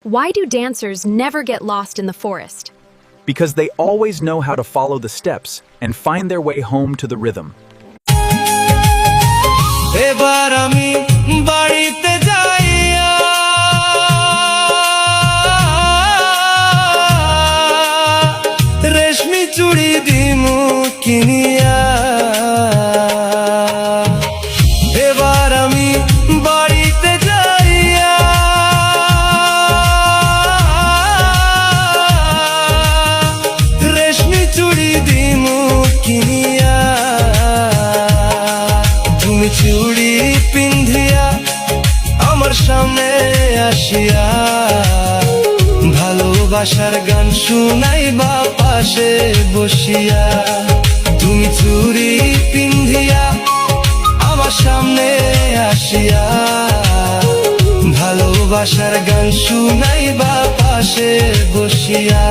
Why do dancers never get lost in the forest? Because they always know how to follow the steps and find their way home to the rhythm. এবার আমি বাড়িতে যাইয়া রেশমি চুড়ি দিমু কিনিয়া এবার আমি বাড়িতে যাইয়া রেশমি চুড়ি দিমু কিনিয়া তুমি চুড়ি পিন্ধিয়া আমার সামনে আসিয়া ভালোবাসার গান শুনাইবা পাশে বসিয়া তুমি চুড়ি পিন্ধিয়া আমার সামনে আসিয়া ভালোবাসার গান শুনাইবা পাশে বসিয়া